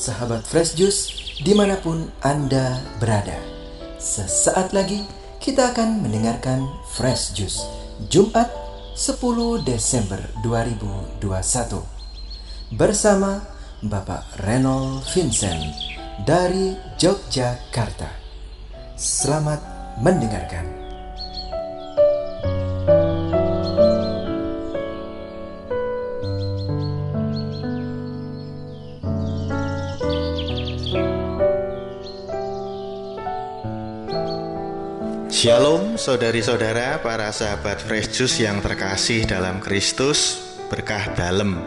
sahabat Fresh Juice dimanapun Anda berada. Sesaat lagi kita akan mendengarkan Fresh Juice Jumat 10 Desember 2021 bersama Bapak Reynold Vincent dari Yogyakarta. Selamat mendengarkan. Shalom saudari-saudara, para sahabat Fresh Juice yang terkasih dalam Kristus, berkah dalem.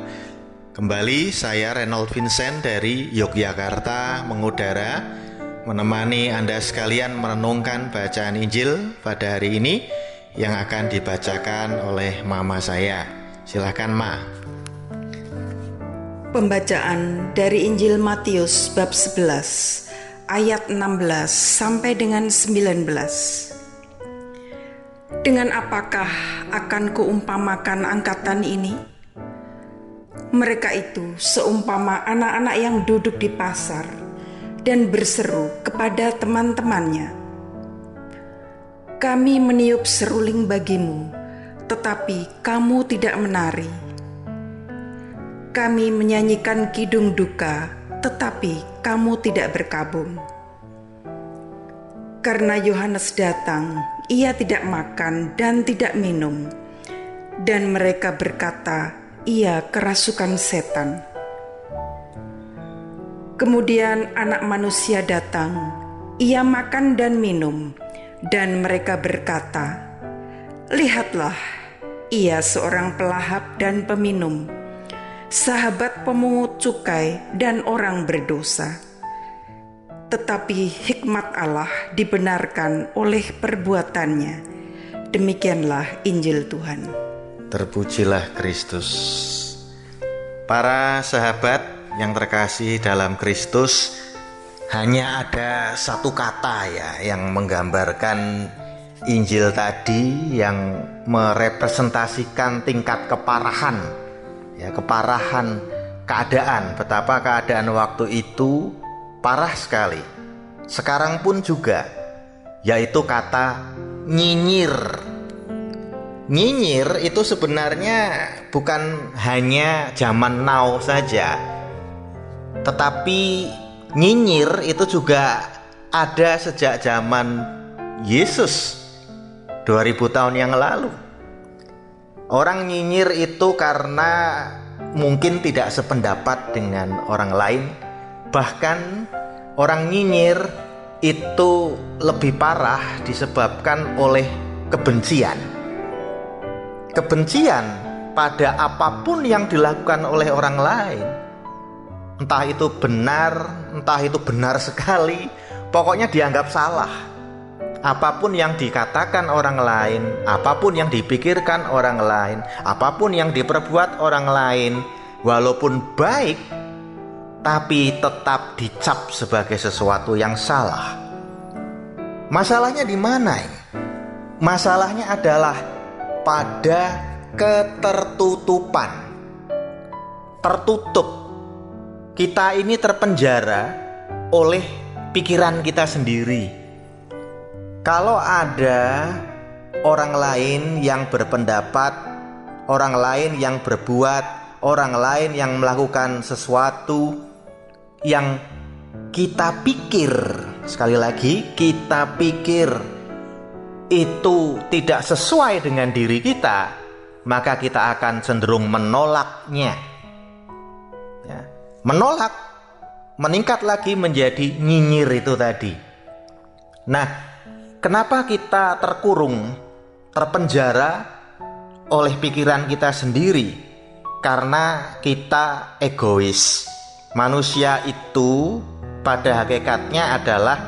Kembali saya Reynold Vincent dari Yogyakarta mengudara menemani Anda sekalian merenungkan bacaan Injil pada hari ini yang akan dibacakan oleh mama saya. Silakan Ma. Pembacaan dari Injil Matius bab 11 ayat 16 sampai dengan 19. Dengan apakah akan kuumpamakan angkatan ini? Mereka itu seumpama anak-anak yang duduk di pasar dan berseru kepada teman-temannya, "Kami meniup seruling bagimu, tetapi kamu tidak menari. Kami menyanyikan kidung duka, tetapi kamu tidak berkabung." Karena Yohanes datang, ia tidak makan dan tidak minum, dan mereka berkata, ia kerasukan setan. Kemudian Anak Manusia datang, ia makan dan minum, dan mereka berkata, lihatlah, ia seorang pelahap dan peminum, sahabat pemungut cukai dan orang berdosa. Tetapi hikmat Allah dibenarkan oleh perbuatannya. Demikianlah Injil Tuhan. Terpujilah Kristus. Para sahabat yang terkasih dalam Kristus, hanya ada satu kata yang menggambarkan Injil tadi, yang merepresentasikan tingkat keparahan, keparahan keadaan, betapa keadaan waktu itu parah sekali. Sekarang pun juga, yaitu kata nyinyir. Nyinyir itu sebenarnya bukan hanya zaman now saja, tetapi nyinyir itu juga ada sejak zaman Yesus 2000 tahun yang lalu. Orang nyinyir itu karena mungkin tidak sependapat dengan orang lain. Bahkan orang nyinyir itu lebih parah disebabkan oleh kebencian. Kebencian pada apapun yang dilakukan oleh orang lain. Entah itu benar sekali, pokoknya dianggap salah. Apapun yang dikatakan orang lain, apapun yang dipikirkan orang lain, apapun yang diperbuat orang lain, walaupun baik, tapi tetap dicap sebagai sesuatu yang salah. Masalahnya di mana ini? Masalahnya adalah pada ketertutupan. Tertutup. Kita ini terpenjara oleh pikiran kita sendiri. Kalau ada orang lain yang berpendapat, orang lain yang berbuat, orang lain yang melakukan sesuatu yang kita pikir, sekali lagi kita pikir itu tidak sesuai dengan diri kita, maka kita akan cenderung menolaknya. Menolak, meningkat lagi menjadi nyinyir itu tadi. Nah, kenapa kita terkurung, terpenjara oleh pikiran kita sendiri? Karena kita egois. Manusia itu pada hakikatnya adalah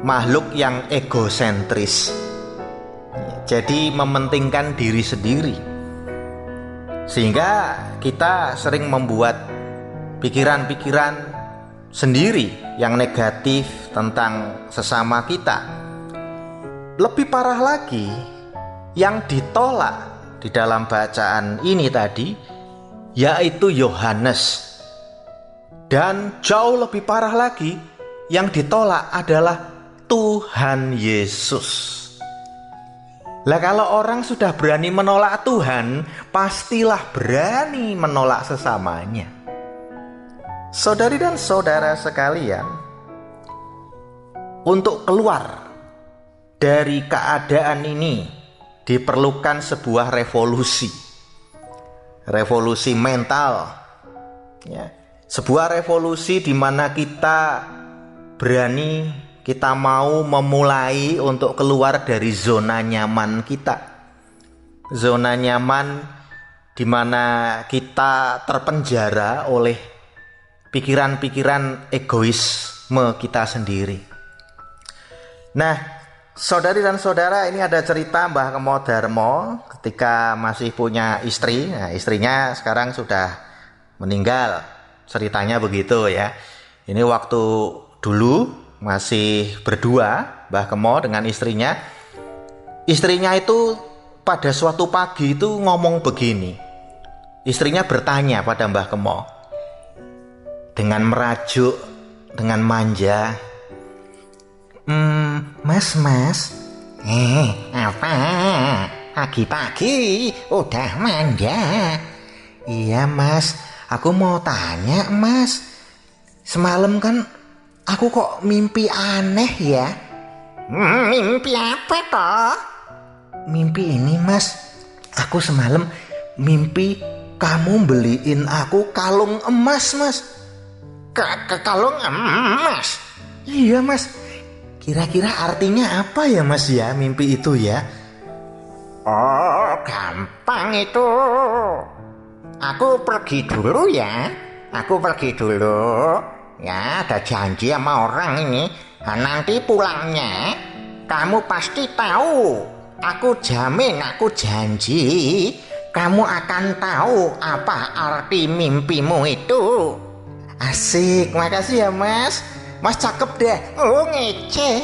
makhluk yang egosentris. Jadi mementingkan diri sendiri. Sehingga kita sering membuat pikiran-pikiran sendiri yang negatif tentang sesama kita. Lebih parah lagi, yang ditolak di dalam bacaan ini tadi yaitu Yohanes. Dan jauh lebih parah lagi, yang ditolak adalah Tuhan Yesus. Lah kalau orang sudah berani menolak Tuhan, pastilah berani menolak sesamanya. Saudari dan saudara sekalian, untuk keluar dari keadaan ini diperlukan sebuah revolusi. Revolusi mental. Ya. Sebuah revolusi di mana kita berani, kita mau memulai untuk keluar dari zona nyaman kita. Zona nyaman di mana kita terpenjara oleh pikiran-pikiran egoisme kita sendiri. Nah, saudari dan saudara, ini ada cerita Mbah Kemo Darmo ketika masih punya istri. Nah, istrinya sekarang sudah meninggal. Ceritanya begitu ya. Ini waktu dulu masih berdua Mbah Kemo dengan istrinya. Istrinya itu pada suatu pagi itu ngomong begini. Istrinya bertanya pada Mbah Kemo dengan merajuk, dengan manja. Mas, apa? Pagi-pagi udah manja? Iya mas, aku mau tanya mas, semalam kan aku kok mimpi aneh ya. Mimpi apa toh? Mimpi ini mas, aku semalam mimpi kamu beliin aku kalung emas mas. Kalung emas? Iya mas. Kira-kira artinya apa ya mas ya mimpi itu ya? Oh gampang itu. Aku pergi dulu ya. Ya ada janji sama orang ini. Nah, nanti pulangnya kamu pasti tahu. Aku jamin, aku janji kamu akan tahu apa arti mimpimu itu. Asik, makasih ya mas. Mas cakep deh. Oh ngece,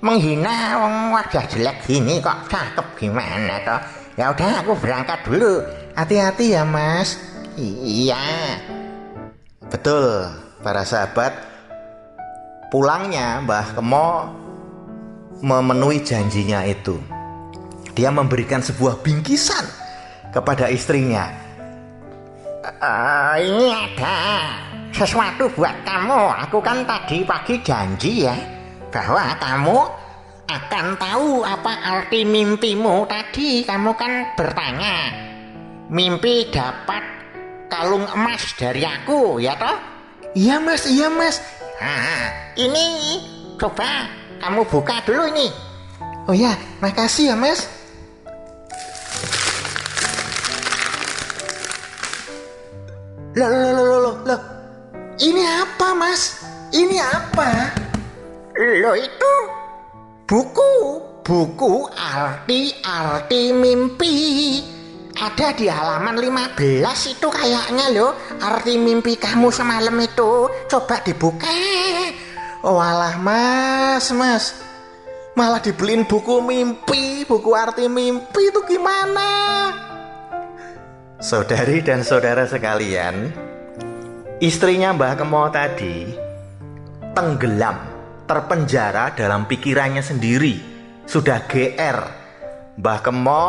menghina wong wajah jelek gini kok cakep gimana toh? Ya udah aku berangkat dulu. Hati-hati ya mas. Iya. Betul para sahabat. Pulangnya Mbah Kemo memenuhi janjinya itu. Dia memberikan sebuah bingkisan kepada istrinya. Ini ada sesuatu buat kamu. Aku kan tadi pagi janji ya bahwa kamu akan tahu apa arti mimpimu tadi. Kamu kan bertanya, mimpi dapat kalung emas dari aku ya toh? Iya mas. Nah, ini coba kamu buka dulu ini. Oh ya, makasih ya mas. Loh. Ini apa mas? Ini apa? Loh itu buku arti mimpi. Ada di halaman 15 itu kayaknya loh. Arti mimpi kamu semalam itu. Coba dibuka. Oh alah mas. Malah dibeliin buku mimpi, buku arti mimpi itu gimana? Saudari dan saudara sekalian, istrinya Mbah Kemo tadi tenggelam, terpenjara dalam pikirannya sendiri. Sudah GR. Mbah Kemo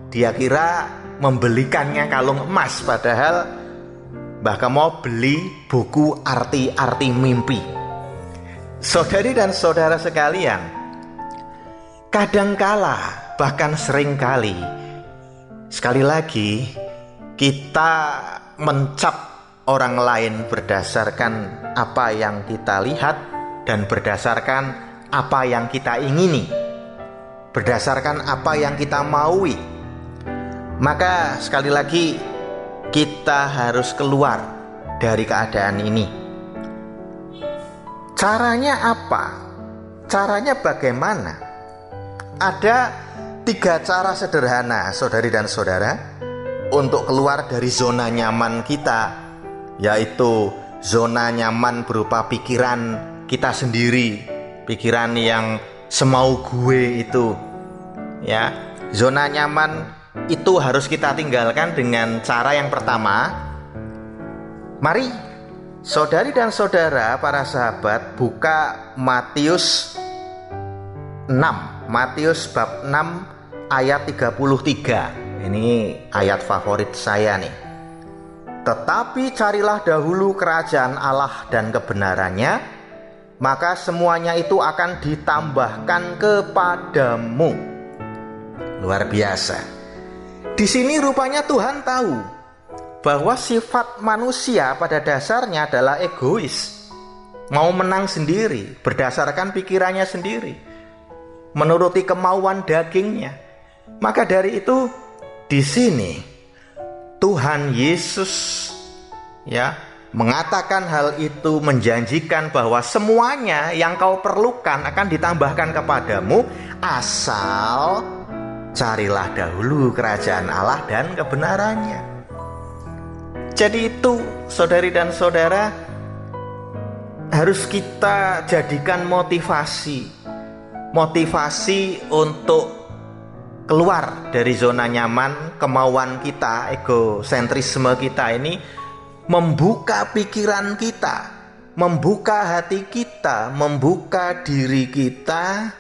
dia kira membelikannya kalung emas, padahal Mbah Kemo beli buku arti-arti mimpi. Saudari dan saudara sekalian, kadangkala bahkan seringkali, sekali lagi kita mencap orang lain berdasarkan apa yang kita lihat dan berdasarkan apa yang kita ingini, berdasarkan apa yang kita maui. Maka sekali lagi kita harus keluar dari keadaan ini. Caranya apa? Caranya bagaimana? Ada 3 cara sederhana, saudari dan saudara, untuk keluar dari zona nyaman kita, yaitu zona nyaman berupa pikiran kita sendiri, pikiran yang semau gue itu. Ya, zona nyaman itu harus kita tinggalkan dengan cara yang pertama. Mari Saudari dan saudara, para sahabat, buka Matius 6, Matius bab 6 ayat 33. Ini ayat favorit saya nih. Tetapi carilah dahulu kerajaan Allah dan kebenarannya, maka semuanya itu akan ditambahkan kepadamu. Luar biasa. Di sini rupanya Tuhan tahu bahwa sifat manusia pada dasarnya adalah egois, mau menang sendiri, berdasarkan pikirannya sendiri, menuruti kemauan dagingnya. Maka dari itu di sini Tuhan Yesus mengatakan hal itu, menjanjikan bahwa semuanya yang kau perlukan akan ditambahkan kepadamu, asal carilah dahulu kerajaan Allah dan kebenarannya. Jadi itu, saudari dan saudara, harus kita jadikan motivasi untuk keluar dari zona nyaman, kemauan kita, egosentrisme kita ini, membuka pikiran kita, membuka hati kita, membuka diri kita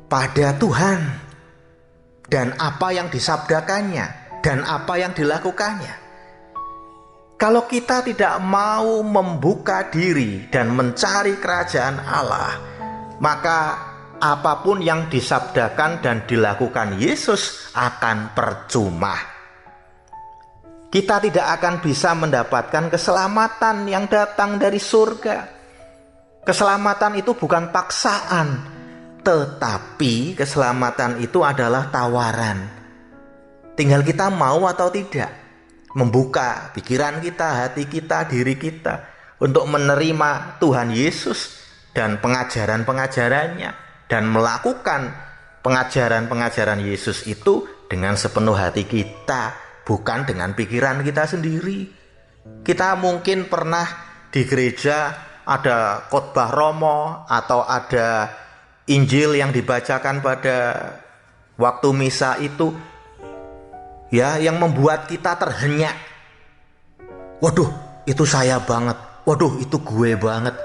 pada Tuhan dan apa yang disabdakannya dan apa yang dilakukannya. Kalau kita tidak mau membuka diri dan mencari kerajaan Allah, maka apapun yang disabdakan dan dilakukan Yesus akan percuma. Kita tidak akan bisa mendapatkan keselamatan yang datang dari surga. Keselamatan itu bukan paksaan, tetapi keselamatan itu adalah tawaran. Tinggal kita mau atau tidak membuka pikiran kita, hati kita, diri kita untuk menerima Tuhan Yesus dan pengajaran-pengajarannya, dan melakukan pengajaran-pengajaran Yesus itu dengan sepenuh hati kita, bukan dengan pikiran kita sendiri. Kita mungkin pernah di gereja ada khotbah Romo atau ada Injil yang dibacakan pada waktu misa itu, yang membuat kita terhenyak. Waduh, itu saya banget. Waduh, itu gue banget.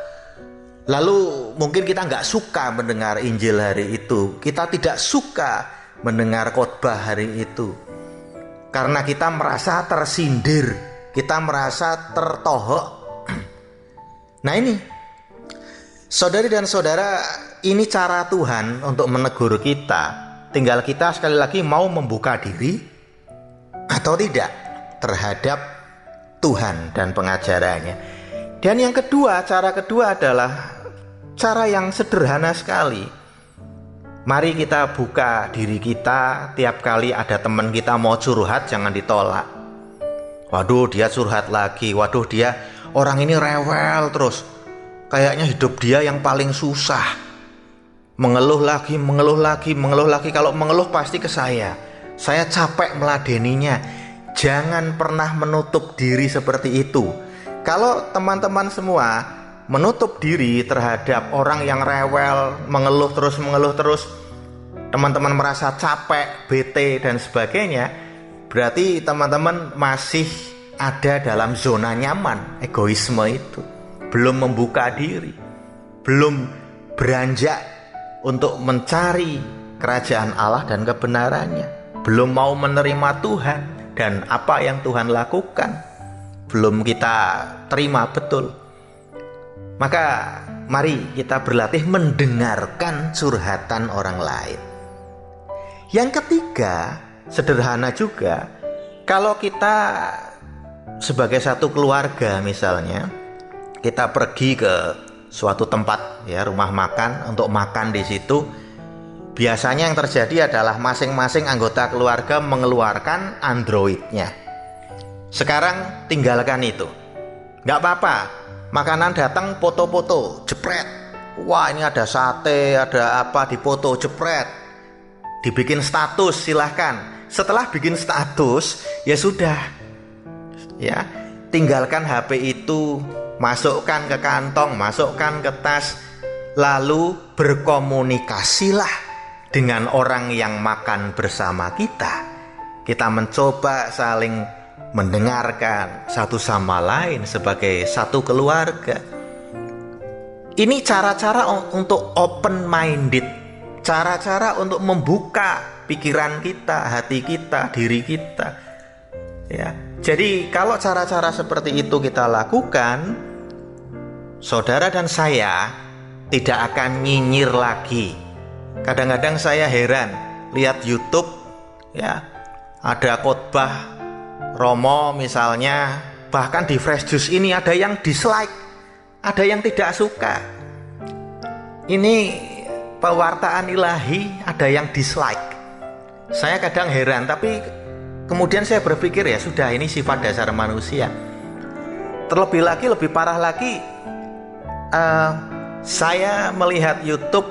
Lalu mungkin kita nggak suka mendengar Injil hari itu. Kita tidak suka mendengar khotbah hari itu, karena kita merasa tersindir, kita merasa tertohok. Nah ini, saudari dan saudara, ini cara Tuhan untuk menegur kita. Tinggal kita sekali lagi mau membuka diri atau tidak terhadap Tuhan dan pengajarannya. Dan yang kedua, cara kedua adalah cara yang sederhana sekali. Mari kita buka diri kita. Tiap kali ada teman kita mau curhat, jangan ditolak. Waduh, dia curhat lagi. Waduh, dia orang ini rewel terus. Kayaknya hidup dia yang paling susah. Mengeluh lagi. Kalau mengeluh pasti ke saya. Saya capek meladeninya. Jangan pernah menutup diri seperti itu. Kalau teman-teman semua menutup diri terhadap orang yang rewel, mengeluh terus, teman-teman merasa capek, bete dan sebagainya, berarti teman-teman masih ada dalam zona nyaman, egoisme itu. Belum membuka diri, belum beranjak untuk mencari kerajaan Allah dan kebenarannya. Belum mau menerima Tuhan dan apa yang Tuhan lakukan, belum kita terima betul. Maka mari kita berlatih mendengarkan curhatan orang lain. Yang ketiga, sederhana juga, kalau kita sebagai satu keluarga misalnya, kita pergi ke suatu tempat, rumah makan, untuk makan di situ. Biasanya yang terjadi adalah masing-masing anggota keluarga mengeluarkan Androidnya. Sekarang tinggalkan itu. Gak apa-apa, makanan datang foto-foto, jepret. Wah, ini ada sate, ada apa, dipoto, jepret. Dibikin status, silahkan. Setelah bikin status, ya sudah. Tinggalkan HP itu, masukkan ke kantong, masukkan ke tas. Lalu berkomunikasilah dengan orang yang makan bersama kita. Kita mencoba saling mendengarkan satu sama lain sebagai satu keluarga. Ini cara-cara untuk open minded, cara-cara untuk membuka pikiran kita, hati kita, diri kita. Ya, jadi kalau cara-cara seperti itu kita lakukan, saudara dan saya tidak akan nyinyir lagi. Kadang-kadang saya heran lihat YouTube, ya, ada khotbah Romo misalnya, bahkan di Fresh Juice ini ada yang dislike, ada yang tidak suka. Ini pewartaan ilahi, ada yang dislike. Saya kadang heran, tapi kemudian saya berpikir ya sudah, ini sifat dasar manusia. Terlebih lagi, lebih parah lagi, saya melihat YouTube,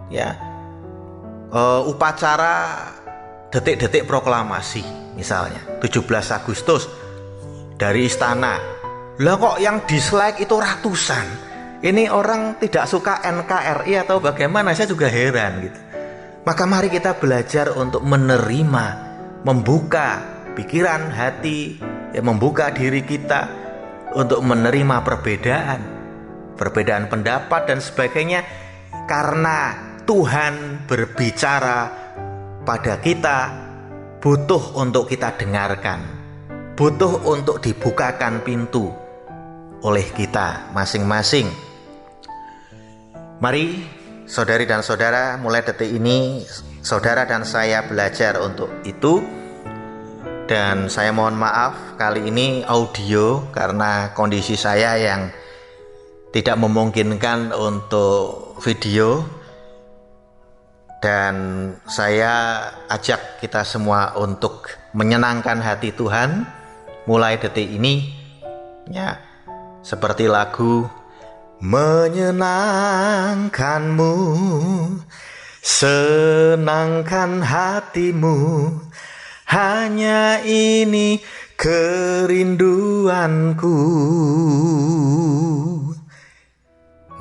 ya, upacara detik-detik proklamasi misalnya 17 Agustus dari istana. Lah kok yang dislike itu ratusan. Ini orang tidak suka NKRI atau bagaimana? Saya juga heran gitu. Maka mari kita belajar untuk menerima, membuka pikiran, hati, ya, membuka diri kita untuk menerima perbedaan pendapat dan sebagainya, karena Tuhan berbicara pada kita, butuh untuk kita dengarkan, butuh untuk dibukakan pintu oleh kita masing-masing. Mari saudari dan saudara, mulai detik ini saudara dan saya belajar untuk itu. Dan saya mohon maaf kali ini audio karena kondisi saya yang tidak memungkinkan untuk video. Dan saya ajak kita semua untuk menyenangkan hati Tuhan mulai detik ini, ya, seperti lagu menyenangkanmu, senangkan hatimu, hanya ini kerinduanku.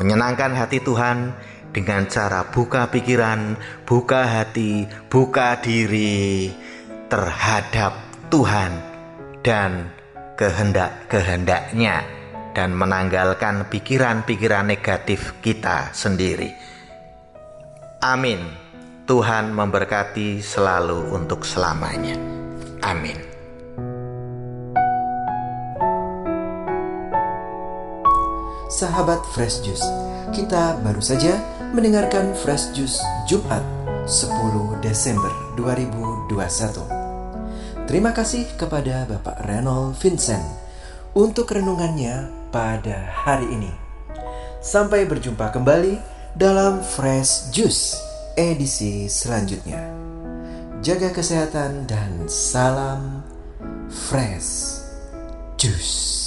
Menyenangkan hati Tuhan dengan cara buka pikiran, buka hati, buka diri terhadap Tuhan dan kehendak-kehendaknya, dan menanggalkan pikiran-pikiran negatif kita sendiri. Amin. Tuhan memberkati selalu untuk selamanya. Amin. Sahabat Fresh Juice, kita baru saja mendengarkan Fresh Juice Jumat 10 Desember 2021. Terima kasih kepada Bapak Reynold Vincent untuk renungannya pada hari ini. Sampai berjumpa kembali dalam Fresh Juice edisi selanjutnya. Jaga kesehatan dan salam Fresh Juice.